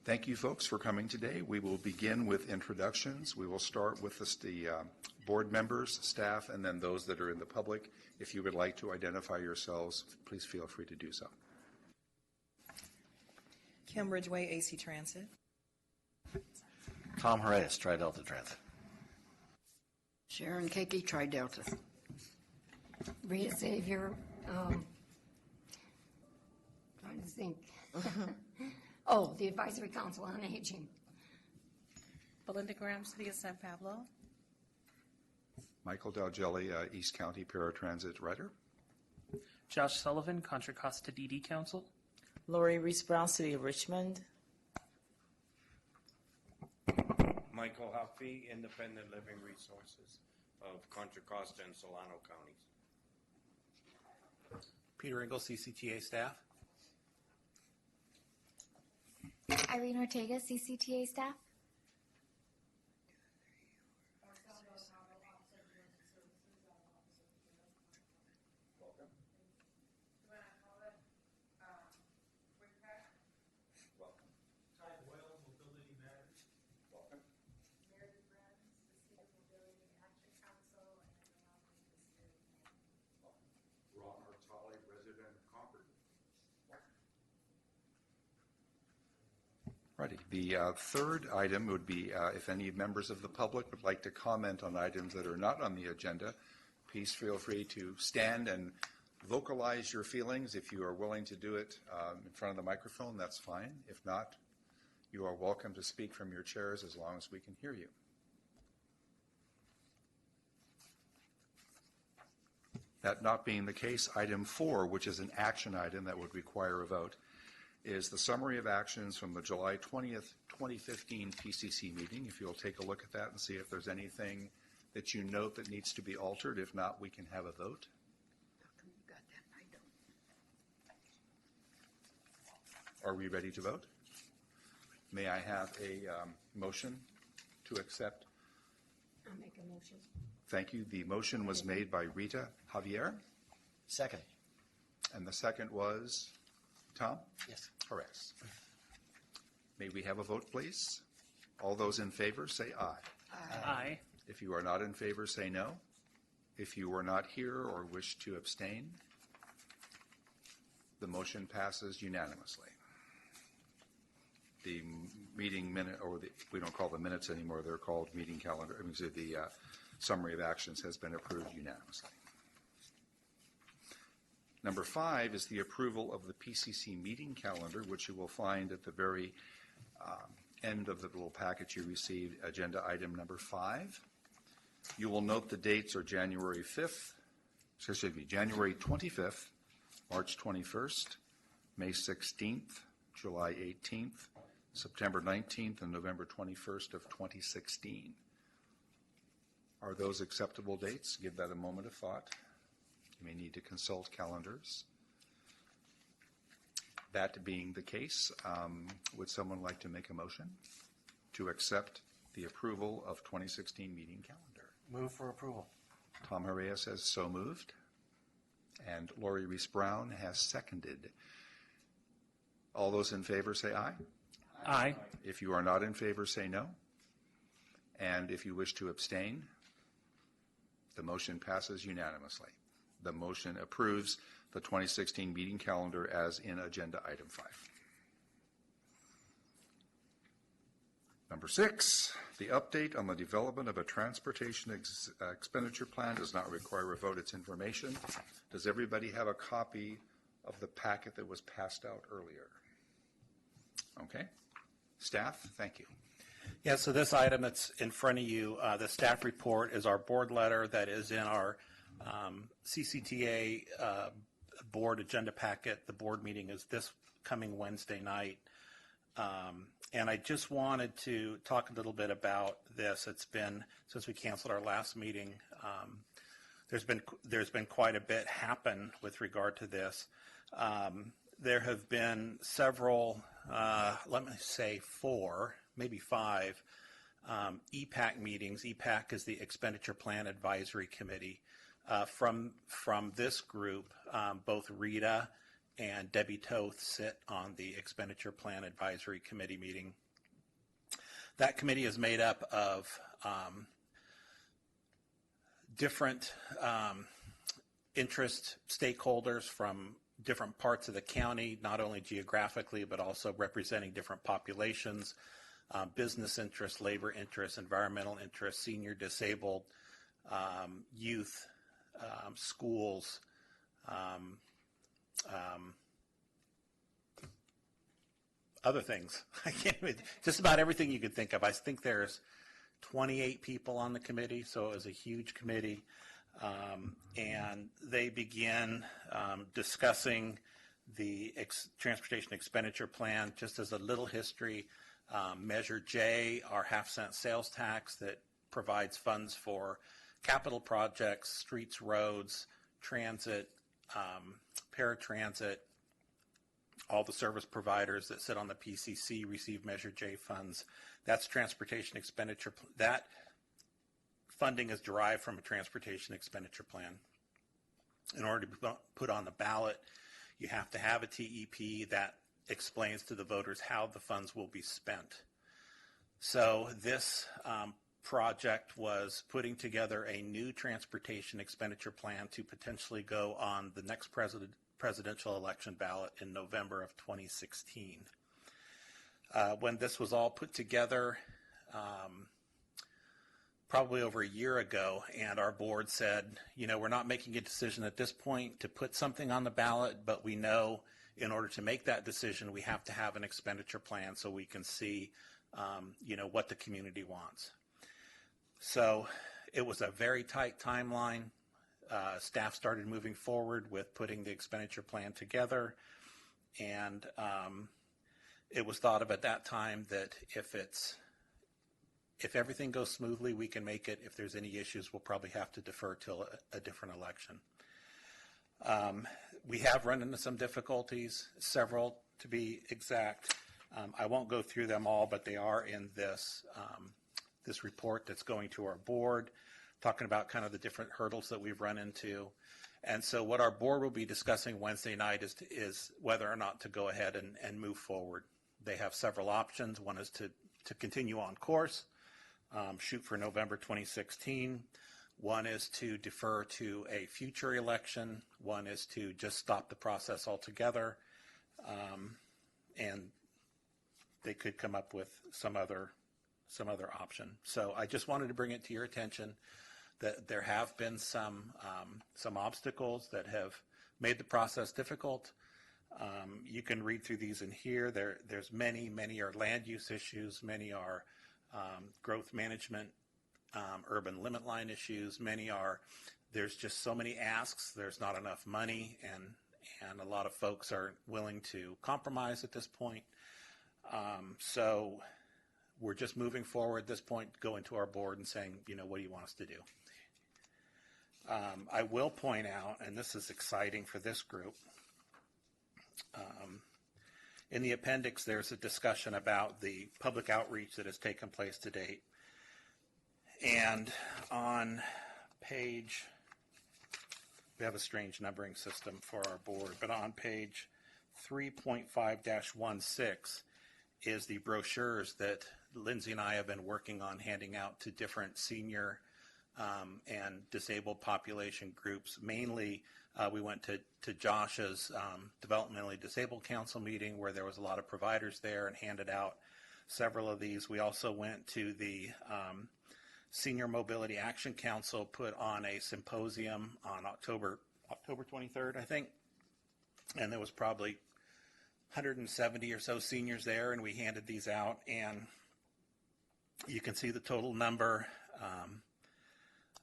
Thank you, folks, for coming today. We will begin with introductions. We will start with the board members, staff, and then those that are in the public. If you would like to identify yourselves, please feel free to do so. Kim Ridgway, AC Transit. Tom Horace, Tri-Delta Transit. Sharon Keiki, Tri-Delta. Rita Xavier, trying to think. Oh, the Advisory Council on Aging. Belinda Graham, City of San Pablo. Michael Dalgelli, East County Paratransit Writer. Josh Sullivan, Contra Costa DD Council. Lori Reese-Brown, City of Richmond. Michael Huffey, Independent Living Resources of Contra Costa and Solano counties. Peter Ingalls, CCTA staff. Irene Ortega, CCTA staff. Righty. The third item would be if any members of the public would like to comment on items that are not on the agenda, please feel free to stand and vocalize your feelings. If you are willing to do it in front of the microphone, that's fine. If not, you are welcome to speak from your chairs as long as we can hear you. That not being the case, item 4, which is an action item that would require a vote, is the summary of actions from the July 20th, 2015 PCC meeting. If you'll take a look at that and see if there's anything that you note that needs to be altered. If not, we can have a vote. How come you got that? I don't. Are we ready to vote? May I have a motion to accept? I'll make a motion. Thank you. The motion was made by Rita Javier. Second. And the second was Tom? Yes. Horace. May we have a vote, please? All those in favor say aye. Aye. If you are not in favor, say no. If you were not here or wish to abstain, the motion passes unanimously. The meeting minute, or we don't call them minutes anymore, they're called meeting calendar. The summary of actions has been approved unanimously. Number 5 is the approval of the PCC meeting calendar, which you will find at the very end of the little packet you received, agenda item number 5. You will note the dates are January 25th, March 21st, May 16th, July 18th, September 19th, and November 21st of 2016. Are those acceptable dates? Give that a moment of thought. You may need to consult calendars. That being the case, would someone like to make a motion to accept the approval of 2016 meeting calendar? Move for approval. Tom Horace has so moved, and Lori Reese-Brown has seconded. All those in favor say aye. Aye. If you are not in favor, say no. And if you wish to abstain, the motion passes unanimously. The motion approves the 2016 meeting calendar as in agenda item 5. Number 6, the update on the development of a transportation expenditure plan does not require a vote. It's information. Does everybody have a copy of the packet that was passed out earlier? Okay. Staff, thank you. Yeah, so this item that's in front of you, the staff report is our board letter that is in our CCTA board agenda packet. The board meeting is this coming Wednesday night. And I just wanted to talk a little bit about this. It's been, since we canceled our last meeting, there's been quite a bit happen with regard to this. There have been several, let me say 4, maybe 5, EPAC meetings. EPAC is the Expenditure Plan Advisory Committee. From this group, both Rita and Debbie Toth sit on the Expenditure Plan Advisory Committee meeting. That committee is made up of different interest stakeholders from different parts of the county, not only geographically, but also representing different populations, business interests, labor interests, environmental interests, senior, disabled, youth, schools, other things. I can't even, just about everything you could think of. I think there's 28 people on the committee, so it was a huge committee. And they began discussing the transportation expenditure plan. Just as a little history, Measure J, our half-cent sales tax that provides funds for capital projects, streets, roads, transit, paratransit. All the service providers that sit on the PCC receive Measure J funds. That's transportation expenditure. That funding is derived from a transportation expenditure plan. In order to be put on the ballot, you have to have a TEP that explains to the voters how the funds will be spent. So this project was putting together a new transportation expenditure plan to potentially go on the next presidential election ballot in November of 2016. When this was all put together, probably over a year ago, and our board said, you know, we're not making a decision at this point to put something on the ballot, but we know in order to make that decision, we have to have an expenditure plan so we can see, you know, what the community wants. So it was a very tight timeline. Staff started moving forward with putting the expenditure plan together, and it was thought of at that time that if everything goes smoothly, we can make it. If there's any issues, we'll probably have to defer till a different election. We have run into some difficulties, several to be exact. I won't go through them all, but they are in this report that's going to our board, talking about kind of the different hurdles that we've run into. And so what our board will be discussing Wednesday night is whether or not to go ahead and move forward. They have several options. One is to continue on course, shoot for November 2016. One is to defer to a future election. One is to just stop the process altogether. And they could come up with some other option. So I just wanted to bring it to your attention that there have been some obstacles that have made the process difficult. You can read through these in here. There's many are land use issues. Many are growth management, urban limit line issues. There's just so many asks. There's not enough money, and a lot of folks are willing to compromise at this point. So we're just moving forward at this point, going to our board and saying, you know, what do you want us to do? I will point out, and this is exciting for this group, in the appendix there's a discussion about the public outreach that has taken place to date. And on page, we have a strange numbering system for our board, but on page 3.5-16 is the brochures that Lindsay and I have been working on handing out to different senior and disabled population groups. Mainly, we went to Josh's Developmentally Disabled Council meeting where there was a lot of providers there and handed out several of these. We also went to the Senior Mobility Action Council, put on a symposium on October 23rd, I think, and there was probably 170 or so seniors there, and we handed these out, and you can see the total number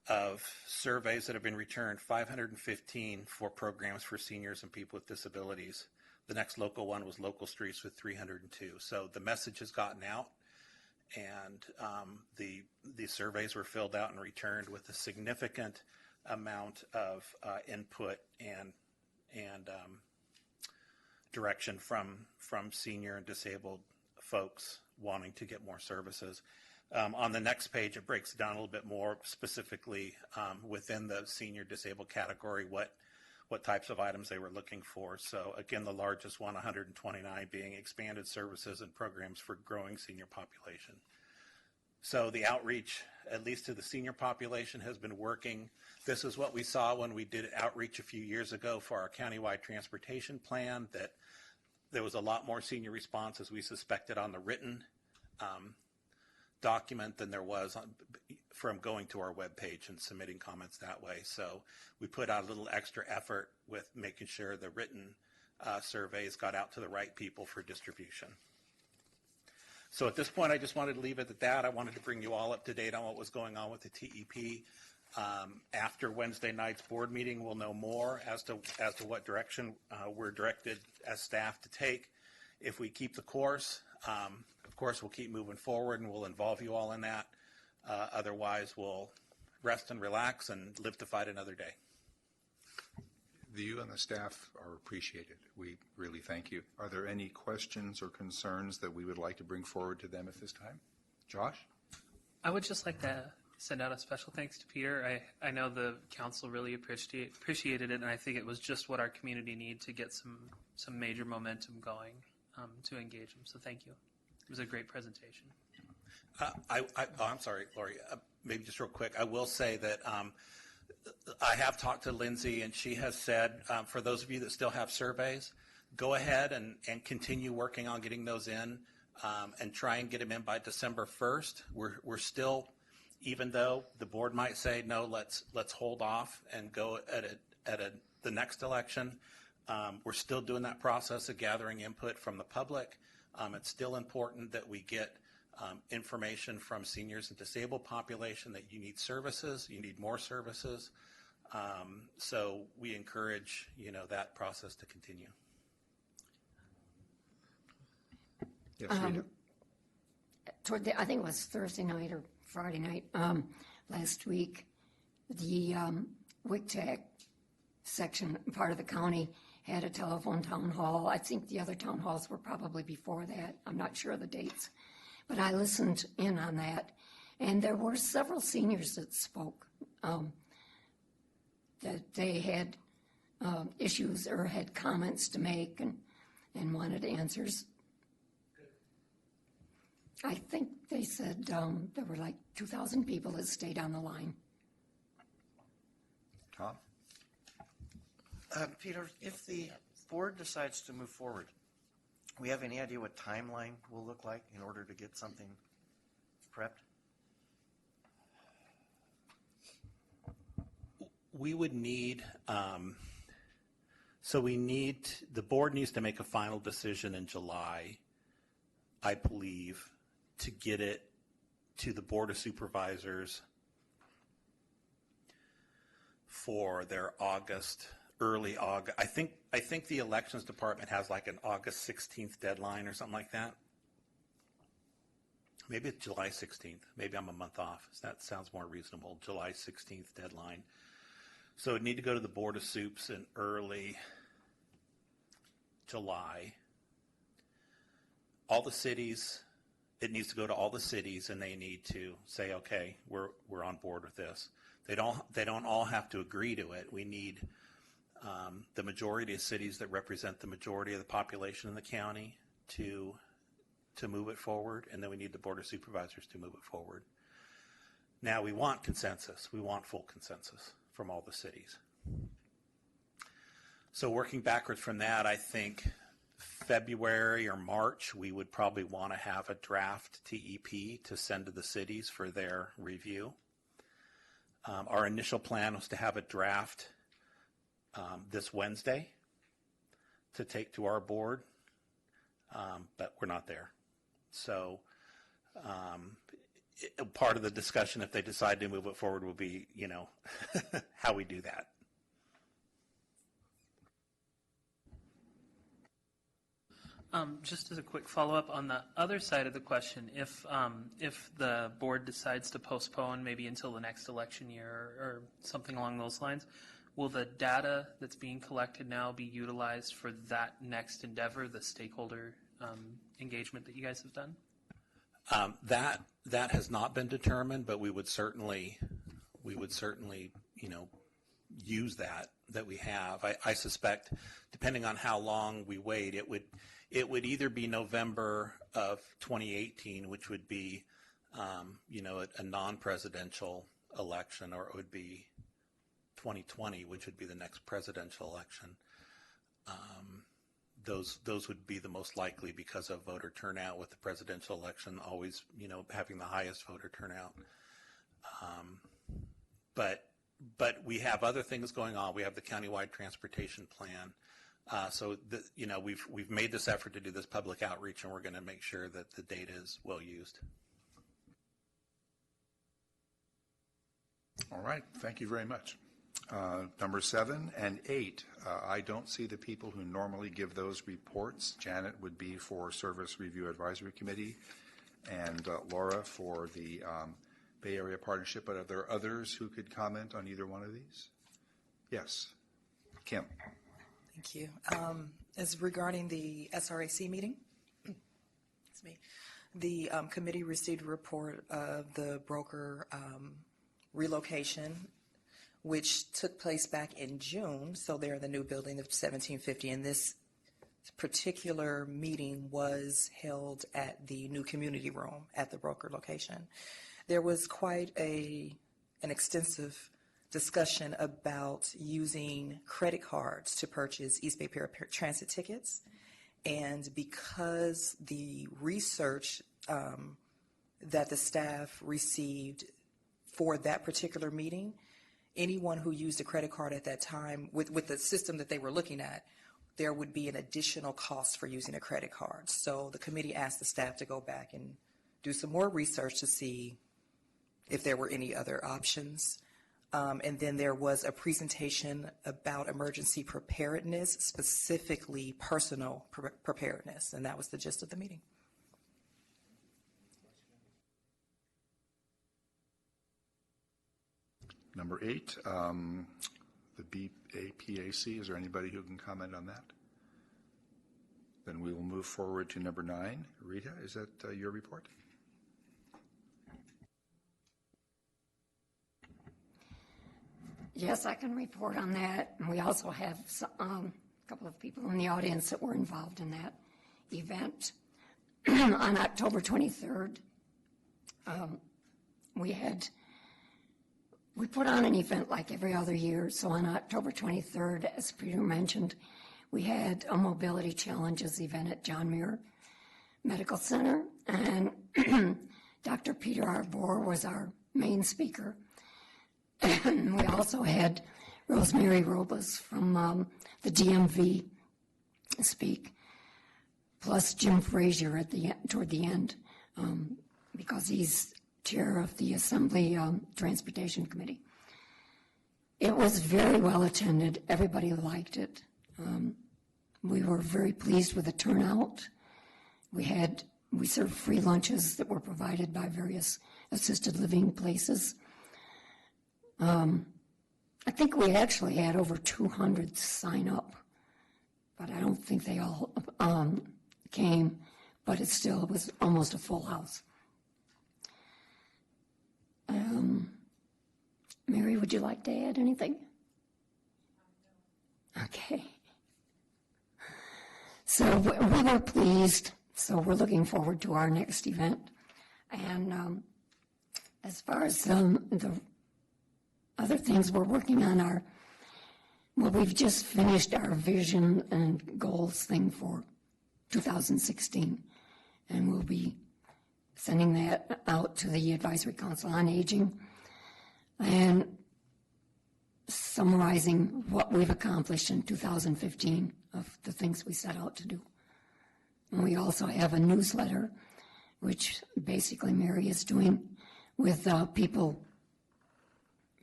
of surveys that have been returned, 515 for programs for seniors and people with disabilities. The next local one was Local Streets with 302. So the message has gotten out, and the surveys were filled out and returned with a significant amount of input and direction from senior and disabled folks wanting to get more services. On the next page, it breaks it down a little bit more specifically within the senior disabled category, what what types of items they were looking for. So again, the largest one, 129, being expanded services and programs for growing senior population. So the outreach, at least to the senior population, has been working. This is what we saw when we did outreach a few years ago for our countywide transportation plan, that there was a lot more senior response, as we suspected, on the written document than there was from going to our webpage and submitting comments that way. So we put out a little extra effort with making sure the written surveys got out to the right people for distribution. So at this point, I just wanted to leave it at that. I wanted to bring you all up to date on what was going on with the TEP. After Wednesday night's board meeting, we'll know more as to what direction we're directed as staff to take. If we keep the course, of course, we'll keep moving forward and we'll involve you all in that. Otherwise, we'll rest and relax and live to fight another day. You and the staff are appreciated. We really thank you. Are there any questions or concerns that we would like to bring forward to them at this time? Josh? I would just like to send out a special thanks to Peter. I know the council really appreciated it, and I think it was just what our community needed to get some major momentum going to engage them. So thank you. It was a great presentation. I'm sorry, Lori. Maybe just real quick, I will say that I have talked to Lindsay, and she has said, for those of you that still have surveys, go ahead and continue working on getting those in and try and get them in by December 1st. We're still, even though the board might say, no, let's hold off and go at the next election, we're still doing that process of gathering input from the public. It's still important that we get information from seniors and disabled population that you need services, you need more services. So we encourage, that process to continue. Yes, Rita. I think it was Thursday night or Friday night last week, the WICTAC section, part of the county, had a telephone town hall. I think the other town halls were probably before that. I'm not sure of the dates. But I listened in on that, and there were several seniors that spoke, that they had issues or had comments to make and wanted answers. I think they said there were like 2,000 people that stayed on the line. Tom? Peter, if the board decides to move forward, we have any idea what timeline will look like in order to get something prepped? We would need, the board needs to make a final decision in July, I believe, to get it to the Board of Supervisors for their early August. I think the elections department has like an August 16th deadline or something like that. Maybe it's July 16th. Maybe I'm a month off. That sounds more reasonable. July 16th deadline. So it need to go to the Board of Soups in early July. All the cities, it needs to go to all the cities, and they need to say, okay, we're on board with this. They don't all have to agree to it. We need the majority of cities that represent the majority of the population in the county to move it forward, and then we need the Board of Supervisors to move it forward. Now, we want consensus. We want full consensus from all the cities. So working backwards from that, I think February or March, we would probably want to have a draft TEP to send to the cities for their review. Our initial plan was to have a draft this Wednesday to take to our board, but we're not there. So part of the discussion, if they decide to move it forward, will be, how we do that. Just as a quick follow-up on the other side of the question, if the board decides to postpone maybe until the next election year or something along those lines, will the data that's being collected now be utilized for that next endeavor, the stakeholder engagement that you guys have done? That has not been determined, but we would certainly, use that that we have. I suspect, depending on how long we wait, it would either be November of 2018, which would be, a non-presidential election, or it would be 2020, which would be the next presidential election. Those would be the most likely because of voter turnout, with the presidential election always, having the highest voter turnout. But we have other things going on. We have the countywide transportation plan. So we've made this effort to do this public outreach, and we're going to make sure that the data is well used. All right, thank you very much. Number 7 and 8, I don't see the people who normally give those reports. Janet would be for Service Review Advisory Committee, and Laura for the Bay Area Partnership. But are there others who could comment on either one of these? Yes, Kim. Thank you. As regarding the SRAC meeting, it's me. The committee received a report of the broker relocation, which took place back in June. So they're in the new building of 1750, and this particular meeting was held at the new community room at the broker location. There was quite an extensive discussion about using credit cards to purchase East Bay Paratransit tickets, and because the research that the staff received for that particular meeting, anyone who used a credit card at that time, with the system that they were looking at, there would be an additional cost for using a credit card. So the committee asked the staff to go back and do some more research to see if there were any other options. And then there was a presentation about emergency preparedness, specifically personal preparedness, and that was the gist of the meeting. Number 8, the BAPAC, is there anybody who can comment on that? Then we will move forward to number 9. Rita, is that your report? Yes, I can report on that. And we also have a couple of people in the audience that were involved in that event. On October 23rd, we put on an event like every other year. So on October 23rd, as Peter mentioned, we had a mobility challenges event at John Muir Medical Center, and Dr. Peter Arbor was our main speaker. And we also had Rosemary Robles from the DMV speak, plus Jim Frazier toward the end, because he's chair of the Assembly Transportation Committee. It was very well attended. Everybody liked it. We were very pleased with the turnout. We served free lunches that were provided by various assisted living places. I think we actually had over 200 sign up, but I don't think they all came, but it still was almost a full house. Mary, would you like to add anything? Okay. So we were pleased, so we're looking forward to our next event. And as far as the other things we're working on we've just finished our vision and goals thing for 2016, and we'll be sending that out to the Advisory Council on Aging and summarizing what we've accomplished in 2015 of the things we set out to do. And we also have a newsletter, which basically Mary is doing with people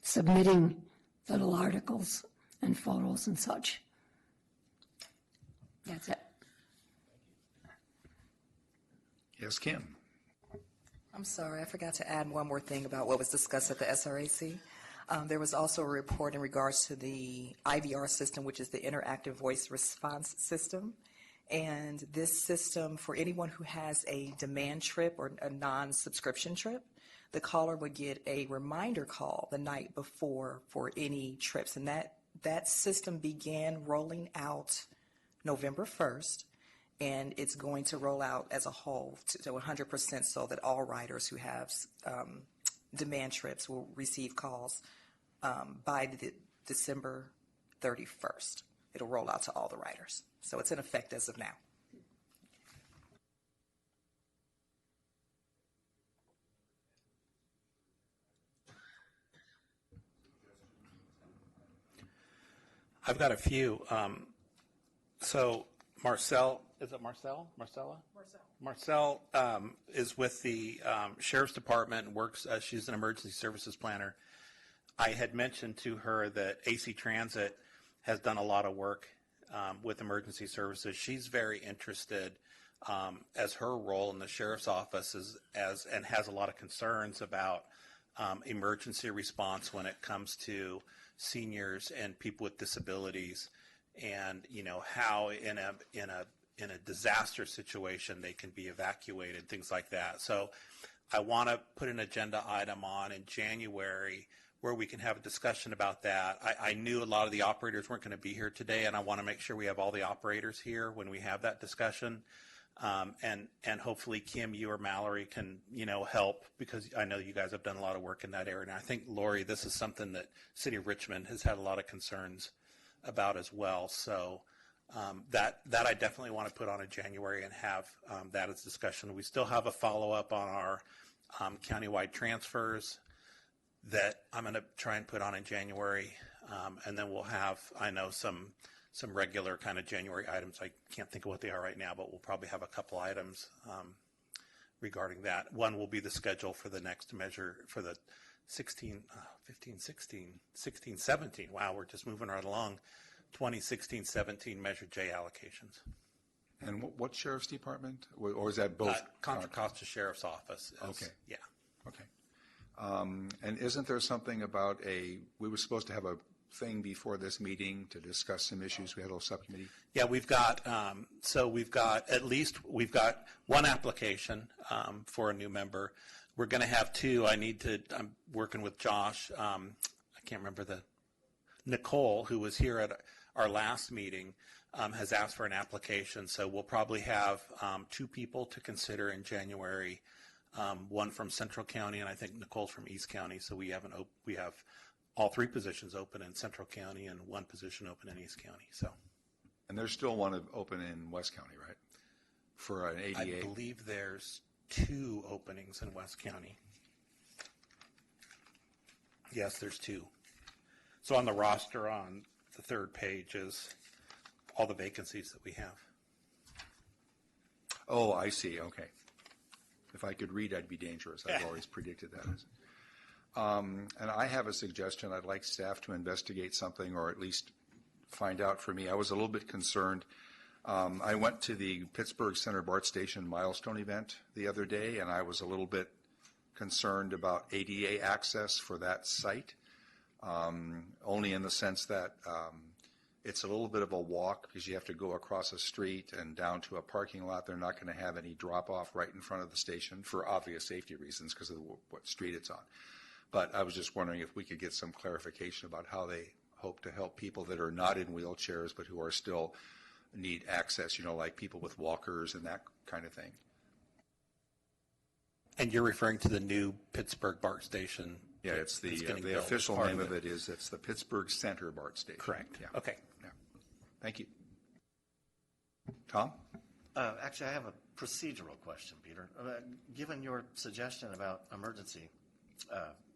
submitting little articles and photos and such. That's it. Yes, Kim. I'm sorry, I forgot to add one more thing about what was discussed at the SRAC. There was also a report in regards to the IVR system, which is the Interactive Voice Response System. And this system, for anyone who has a demand trip or a non-subscription trip, the caller would get a reminder call the night before for any trips. And That system began rolling out November 1st, and it's going to roll out as a whole to 100% so that all riders who have demand trips will receive calls by December 31st. It'll roll out to all the riders. So it's in effect as of now. I've got a few. So Marcel, is it Marcel? Marcella? Marcel is with the Sheriff's Department and works, she's an emergency services planner. I had mentioned to her that AC Transit has done a lot of work with emergency services. She's very interested as her role in the Sheriff's Office and has a lot of concerns about emergency response when it comes to seniors and people with disabilities, and how in a disaster situation they can be evacuated, things like that. So I want to put an agenda item on in January where we can have a discussion about that. I knew a lot of the operators weren't going to be here today, and I want to make sure we have all the operators here when we have that discussion. And hopefully Kim, you or Mallory can, help, because I know you guys have done a lot of work in that area. And I think, Lori, this is something that City of Richmond has had a lot of concerns about as well. So that I definitely want to put on in January and have that as discussion. We still have a follow-up on our countywide transfers that I'm going to try and put on in January. And then we'll have, I know, some regular kind of January items. I can't think of what they are right now, but we'll probably have a couple items regarding that. One will be the schedule for the next measure for the 16, 17. Wow, we're just moving right along. 2016-17 Measure J allocations. And what Sheriff's Department? Or is that both? Contra Costa Sheriff's Office. Okay. Yeah. Okay. And isn't there something about we were supposed to have a thing before this meeting to discuss some issues? We had a little subcommittee. Yeah, we've got one application for a new member. We're going to have two. I'm working with Josh. I can't remember Nicole, who was here at our last meeting, has asked for an application. So we'll probably have two people to consider in January. One from Central County, and I think Nicole's from East County. So we have all three positions open in Central County and one position open in East County. So, and there's still one open in West County, right? For an ADA. I believe there's two openings in West County. Yes, there's two. So on the roster on the third page is all the vacancies that we have. Oh, I see. Okay. If I could read, I'd be dangerous. I've always predicted that. And I have a suggestion. I'd like staff to investigate something, or at least find out for me. I was a little bit concerned. I went to the Pittsburgh Center BART Station milestone event the other day, and I was a little bit concerned about ADA access for that site, only in the sense that it's a little bit of a walk because you have to go across a street and down to a parking lot. They're not going to have any drop-off right in front of the station for obvious safety reasons because of what street it's on. But I was just wondering if we could get some clarification about how they hope to help people that are not in wheelchairs but who are still need access, like people with walkers and that kind of thing. And you're referring to the new Pittsburgh BART station? Yeah, it's the official name of it is it's the Pittsburgh Center BART Station. Correct. Yeah. Okay. Yeah. Thank you. Tom? Actually, I have a procedural question, Peter. Given your suggestion about emergency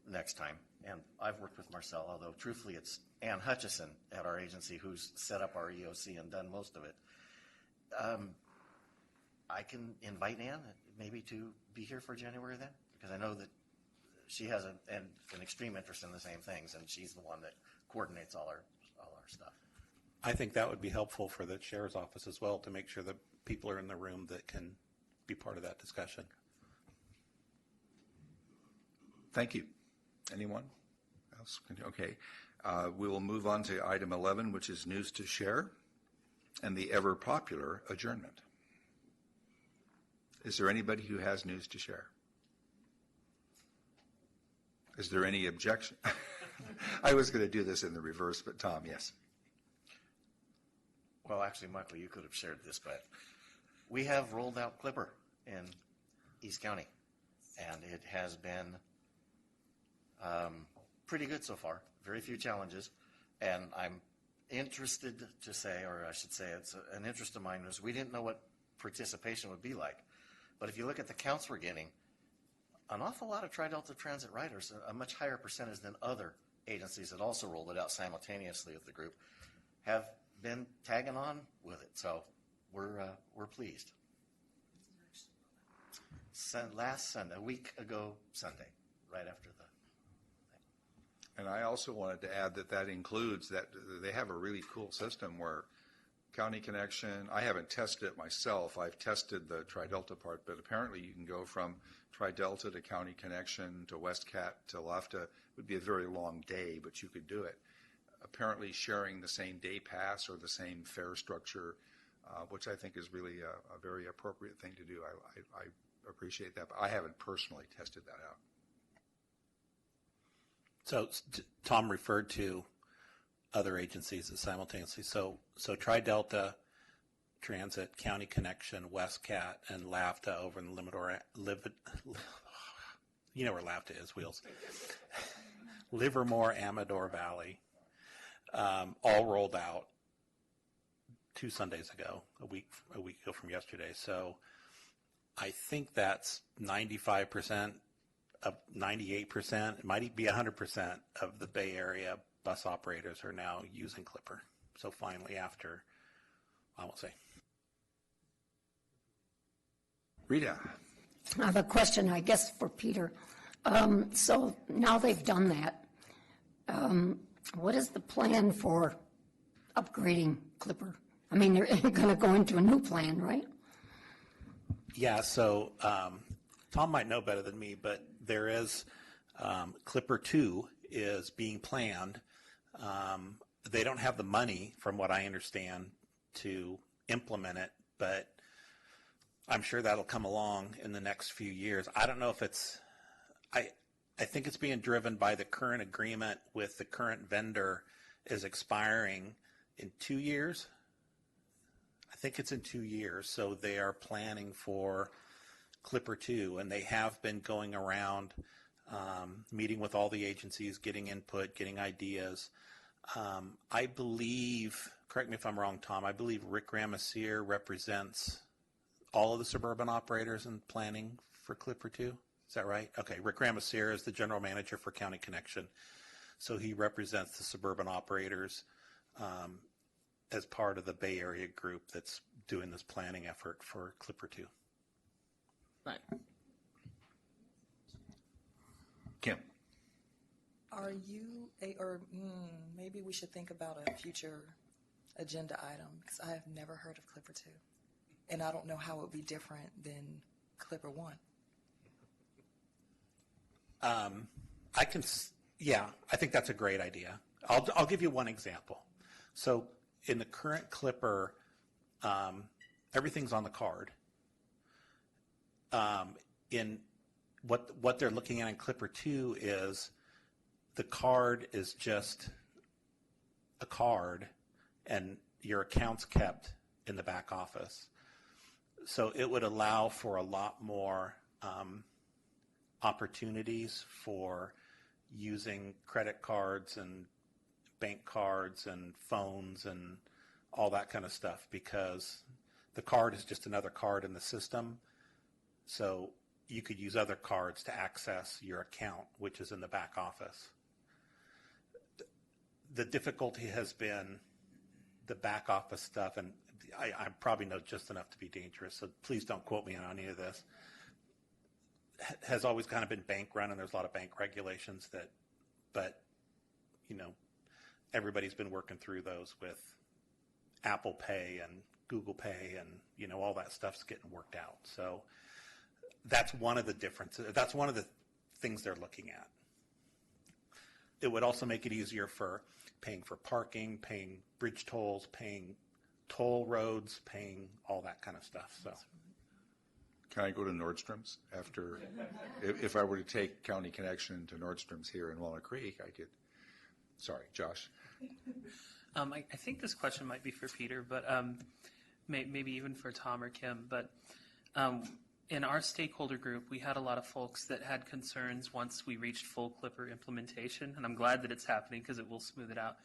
next time, and I've worked with Marcel, although truthfully it's Ann Hutchison at our agency who's set up our EOC and done most of it. I can invite Ann maybe to be here for January then, because I know that she has an extreme interest in the same things, and she's the one that coordinates all our stuff. I think that would be helpful for the Sheriff's Office as well, to make sure that people are in the room that can be part of that discussion. Thank you. Anyone else? Okay. We will move on to item 11, which is news to share, and the ever-popular adjournment. Is there anybody who has news to share? Is there any objection? I was going to do this in the reverse, but Tom, yes. Well, actually, Michael, you could have shared this, but we have rolled out Clipper in East County, and it has been pretty good so far. Very few challenges, and I'm interested to say, or I should say it's an interest of mine, is we didn't know what participation would be like. But if you look at the counts we're getting, an awful lot of Tri-Delta Transit riders, a much higher percentage than other agencies that also rolled it out simultaneously with the group, have been tagging on with it. So we're pleased. Last Sunday, a week ago Sunday, right after the. And I also wanted to add that includes that they have a really cool system where County Connection, I haven't tested it myself, I've tested the Tri-Delta part, but apparently you can go from Tri-Delta to County Connection to Westcat to LAFTA. It would be a very long day, but you could do it. Apparently sharing the same day pass or the same fare structure, which I think is really a very appropriate thing to do. I appreciate that, but I haven't personally tested that out. So Tom referred to other agencies that simultaneously. So Tri-Delta Transit, County Connection, Westcat, and LAFTA over in the you know where LAFTA is, Wheels. Livermore, Amador Valley, all rolled out 2 Sundays ago, a week ago from yesterday. So I think that's 95%. Of 98%, it might be 100% of the Bay Area bus operators are now using Clipper. So finally, after, I won't say. Rita. I have a question, I guess, for Peter. So now they've done that. What is the plan for upgrading Clipper? I mean, they're going to go into a new plan, right? Yeah, so Tom might know better than me, but there is Clipper 2 is being planned. They don't have the money, from what I understand, to implement it, but I'm sure that'll come along in the next few years. I don't know if it's, I think it's being driven by the current agreement with the current vendor is expiring in 2 years. I think it's in 2 years, so they are planning for Clipper 2, and they have been going around meeting with all the agencies, getting input, getting ideas. I believe, correct me if I'm wrong, Tom, I believe Rick Ramasier represents all of the suburban operators in planning for Clipper 2. Is that right? Okay, Rick Ramasier is the general manager for County Connection. So he represents the suburban operators as part of the Bay Area group that's doing this planning effort for Clipper 2. Right. Kim. Are you, maybe we should think about a future agenda item, because I have never heard of Clipper 2. And I don't know how it would be different than Clipper 1. I think that's a great idea. I'll give you one example. So in the current Clipper, everything's on the card. In what they're looking at in Clipper 2 is the card is just a card and your account's kept in the back office. So it would allow for a lot more opportunities for using credit cards and bank cards and phones and all that kind of stuff, because the card is just another card in the system. So you could use other cards to access your account, which is in the back office. The difficulty has been the back office stuff, and I probably know just enough to be dangerous, so please don't quote me on any of this. Has always kind of been bank run, and there's a lot of bank regulations but everybody's been working through those with Apple Pay and Google Pay, and all that stuff's getting worked out. So that's one of the differences. That's one of the things they're looking at. It would also make it easier for paying for parking, paying bridge tolls, paying toll roads, paying all that kind of stuff. So, can I go to Nordstrom's after? If I were to take County Connection to Nordstrom's here in Walnut Creek, I could Sorry, Josh. I think this question might be for Peter, but maybe even for Tom or Kim. But in our stakeholder group, we had a lot of folks that had concerns once we reached full Clipper implementation, and I'm glad that it's happening because it will smooth it out.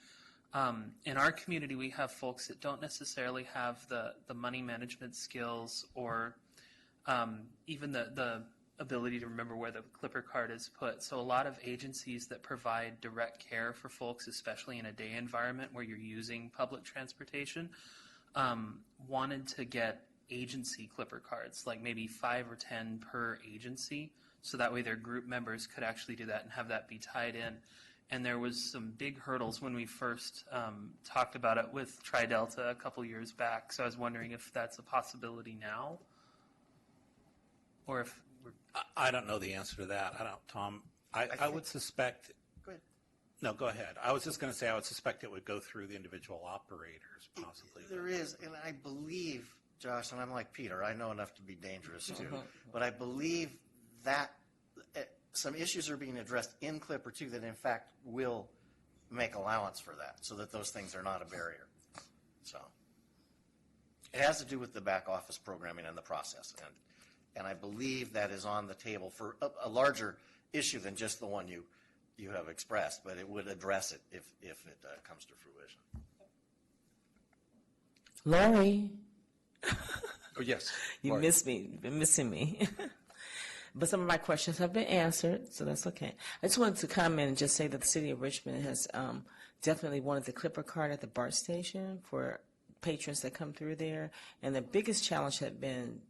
In our community, we have folks that don't necessarily have the money management skills or even the ability to remember where the Clipper card is put. So a lot of agencies that provide direct care for folks, especially in a day environment where you're using public transportation, wanted to get agency Clipper cards, like maybe 5 or 10 per agency, so that way their group members could actually do that and have that be tied in. And there was some big hurdles when we first talked about it with Tri-Delta a couple years back. So I was wondering if that's a possibility now, or if I don't know the answer to that. I don't, Tom. I would suspect. Go ahead. No, go ahead. I was just going to say I would suspect it would go through the individual operators, possibly. There is, and I believe, Josh, and I'm like Peter, I know enough to be dangerous too, but I believe that some issues are being addressed in Clipper 2 that in fact will make allowance for that, so that those things are not a barrier. So it has to do with the back office programming and the process, and I believe that is on the table for a larger issue than just the one you have expressed, but it would address it if it comes to fruition. Lori, Oh, yes. you Lori. missed me. You've been missing me. But some of my questions have been answered, so that's okay. I just wanted to comment and just say that the city of Richmond has definitely wanted the Clipper card at the BART station for patrons that come through there. And the biggest challenge had been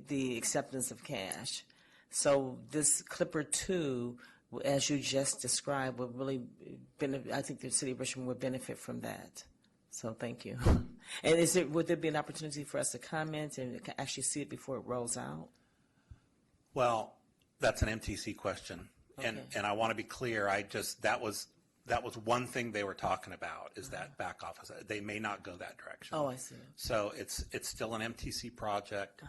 the acceptance of cash. So this Clipper 2, as you just described, would really benefit. I think the city of Richmond would benefit from that. So thank you. And would there be an opportunity for us to comment and actually see it before it rolls out? Well, that's an MTC question, and I want to be clear. That was one thing they were talking about is that back office. They may not go that direction. Oh, I see. So it's still an MTC project.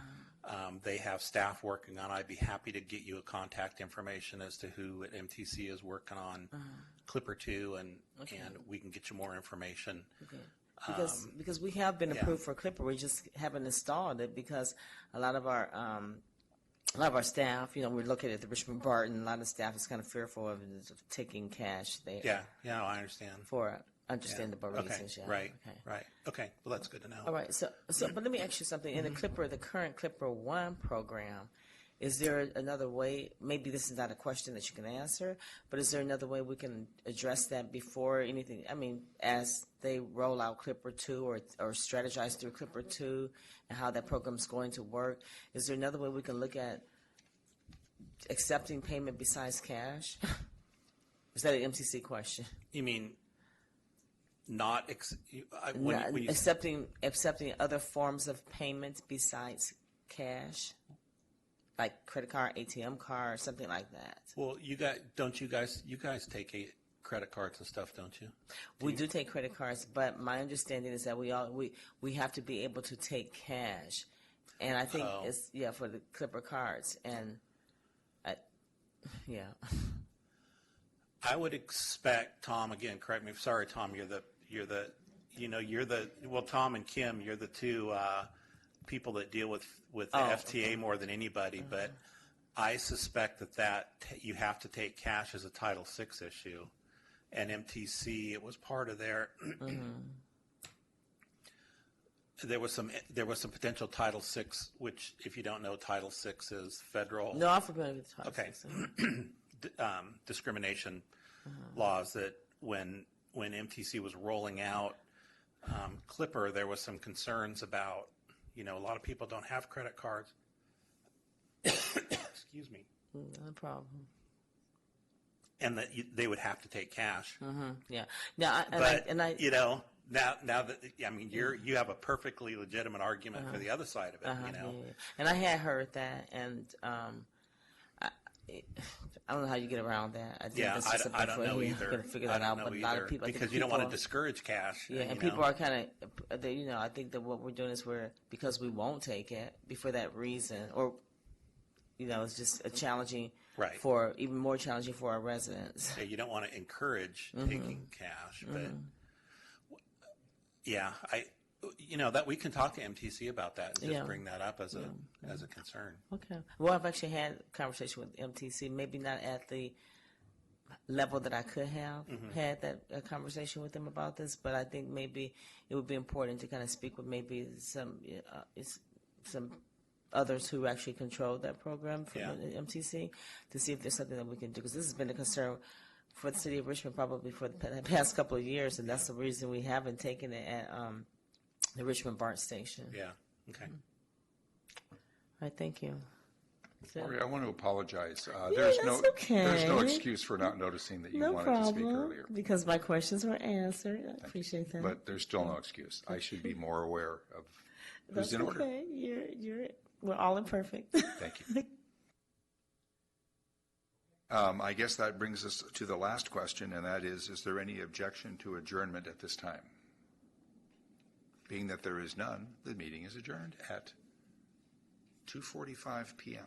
They have staff working on it. I'd be happy to get you a contact information as to who at MTC is working on Clipper 2, and we can get you more information. Okay. Because we have been approved for Clipper, we just haven't installed it because a lot of our staff, we're located at the Richmond BART, and a lot of staff is kind of fearful of taking cash there. Yeah, I understand. For understandable reasons. Right. Okay, well, that's good to know. All right, so but let me ask you something. In the current Clipper 1 program, is there another way, maybe this is not a question that you can answer, but is there another way we can address that before anything, as they roll out Clipper 2 or strategize through Clipper 2 and how that program's going to work? Is there another way we can look at accepting payment besides cash? Is that an MTC question? You mean accepting other forms of payment besides cash? Like credit card, ATM card, something like that. Well, you guys take credit cards and stuff, don't you? We do take credit cards, but my understanding is that we have to be able to take cash, and I think it's for the Clipper cards, and I would expect, Tom, again, correct me. Sorry, Tom, Tom and Kim, you're the two people that deal with the FTA more than anybody, but I suspect that you have to take cash as a Title VI issue, and MTC, it was part of their. There was some potential Title VI, which, if you don't know, Title VI is federal. No, I'm familiar with Title VI. Discrimination laws that when MTC was rolling out Clipper, there was some concerns about, a lot of people don't have credit cards. Excuse me. No problem. And that they would have to take cash. Yeah. Now that you have a perfectly legitimate argument for the other side of it. Yeah. And I had heard that, and I don't know how you get around that. I think that's just I don't know either. Going to figure that out, but a lot of people because you don't want to discourage cash. Yeah, and people are kind of, I think that what we're doing is because we won't take it for that reason, or it's just a challenging Right. even more challenging for our residents. Yeah, you don't want to encourage Mm-hmm. taking cash, but yeah, that we can talk to MTC about that and just Yeah. bring that up as a concern. Okay. Well, I've actually had a conversation with MTC, maybe not at the level that I could have had that conversation with them about this, but I think maybe it would be important to kind of speak with maybe some others who actually control that program from the MTC to see if there's something that we can do, because this has been a concern for the city of Richmond probably for the past couple of years, and that's the reason we haven't taken it at the Richmond BART station. Yeah. Okay. All right, thank you. Lori, I want to apologize. That's There's no okay. excuse for not noticing that you No wanted to speak problem, earlier. because my questions were answered. I appreciate that. But there's still no excuse. I should be more aware of who's That's in order. okay. We're all imperfect. Thank you. I guess that brings us to the last question, and that is there any objection to adjournment at this time? Being that there is none, the meeting is adjourned at 2:45 p.m.